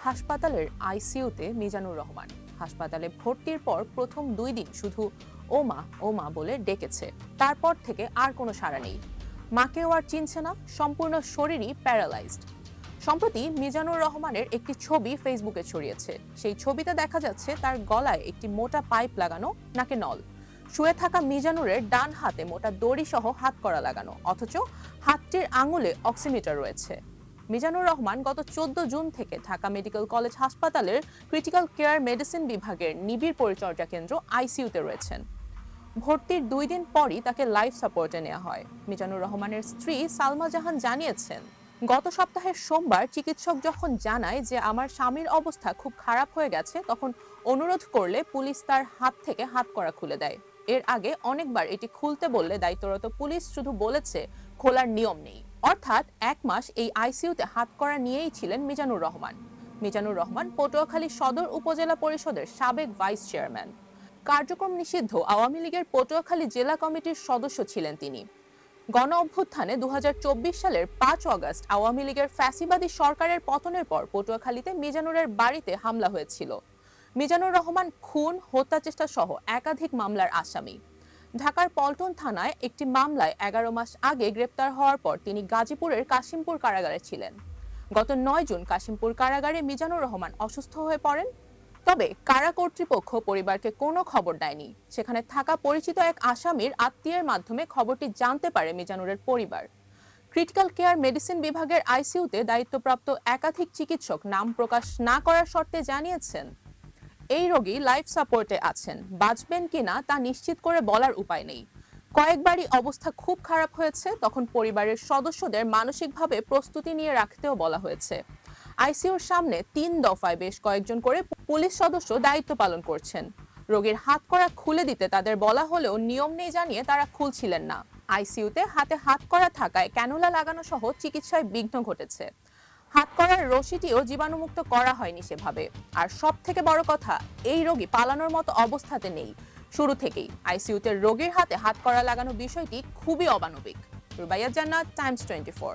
হাসপাতালের আইসিইউতে মিজানুর রহমান। হাসপাতালে ভর্তির পর প্রথম 2 দিন শুধু ওমা ওমা বলে ডেকেছে। তারপর থেকে আর কোনো সাড়া নেই। মাকেও আর চিনছে না, সম্পূর্ণ শরীরই প্যারালাইজড। সম্প্রতি মিজানুর রহমানের একটি ছবি ফেসবুকে ছড়িয়েছে। সেই ছবিতে দেখা যাচ্ছে তার গলায় একটি মোটা পাইপ লাগানো, নাকে নল। শুয়ে থাকা মিজানুরের ডান হাতে মোটা দড়ি সহ হাত করা লাগানো, অথচ হাতটির আঙুলে অক্সিমিটার রয়েছে। মিজানুর রহমান গত 14 জুন থেকে ঢাকা মেডিকেল কলেজ হাসপাতালের ক্রিটিক্যাল কেয়ার মেডিসিন বিভাগের নিবিড় পরিচর্যা কেন্দ্র আইসিইউতে রয়েছেন। ভর্তির 2 দিন পরই তাকে লাইফ সাপোর্টে নেওয়া হয়। মিজানুর রহমানের স্ত্রী সালমা জাহান জানিয়েছেন, গত সপ্তাহের সোমবার চিকিৎসক যখন জানায় যে আমার স্বামীর অবস্থা খুব খারাপ হয়ে গেছে, তখন অনুরোধ করলে পুলিশ তার হাত থেকে হাত করা খুলে দেয়। এর আগে অনেকবার এটি খুলতে বললে দায়িত্বরত পুলিশ শুধু বলেছে খোলার নিয়ম নেই। অর্থাৎ 1 মাস এই আইসিইউতে হাত করা নিয়েই ছিলেন মিজানুর রহমান। মিজানুর রহমান পটুয়াখালী সদর উপজেলা পরিষদের সাবেক ভাইস চেয়ারম্যান। কার্যক্রম নিষিদ্ধ আওয়ামী লীগের পটুয়াখালী জেলা কমিটির সদস্য ছিলেন তিনি। গণ অভ্যুত্থানে 2024 সালের 5 আগস্ট আওয়ামী লীগের ফ্যাসিবাদী সরকারের পতনের পর পটুয়াখালীতে মিজানুরের বাড়িতে হামলা হয়েছিল। মিজানুর রহমান খুন, হত্যা চেষ্টা সহ একাধিক মামলার আসামি। ঢাকার পল্টন থানায় একটি মামলায় 11 মাস আগে গ্রেপ্তার হওয়ার পর তিনি গাজীপুরের কাশিমপুর কারাগারে ছিলেন। গত 9 জুন কাশিমপুর কারাগারে মিজানুর রহমান অসুস্থ হয়ে পড়েন। তবে কারা কর্তৃপক্ষ পরিবারকে কোনো খবর দেয়নি। সেখানে থাকা পরিচিত এক আসামির আত্মীয়ের মাধ্যমে খবরটি জানতে পারে মিজানুরের পরিবার। ক্রিটিক্যাল কেয়ার মেডিসিন বিভাগের আইসিইউতে দায়িত্বপ্রাপ্ত একাধিক চিকিৎসক নাম প্রকাশ না করার শর্তে জানিয়েছেন, এই রোগী লাইফ সাপোর্টে আছেন, বাঁচবেন কিনা তা নিশ্চিত করে বলার উপায় নেই। কয়েকবারই অবস্থা খুব খারাপ হয়েছে, তখন পরিবারের সদস্যদের মানসিকভাবে প্রস্তুতি নিয়ে রাখতেও বলা হয়েছে। আইসিইউর সামনে 3 দফায় বেশ কয়েকজন করে পুলিশ সদস্য দায়িত্ব পালন করছেন। রোগীর হাত করা খুলে দিতে তাদের বলা হলেও নিয়ম নেই জানিয়ে তারা খুলছিলেন না। আইসিইউতে হাতে হাত করা থাকায় ক্যানুলা লাগানো সহ চিকিৎসায় বিঘ্ন ঘটেছে। হাত করার রশিটিও জীবাণুমুক্ত করা হয়নি সেভাবে। আর সব থেকে বড় কথা, এই রোগী পালানোর মতো অবস্থাতে নেই। শুরু থেকেই আইসিইউতে রোগীর হাতে হাত করা লাগানো বিষয়টি খুবই অমানবিক। রুবাইয়া জান্নাত, টাইমস 24।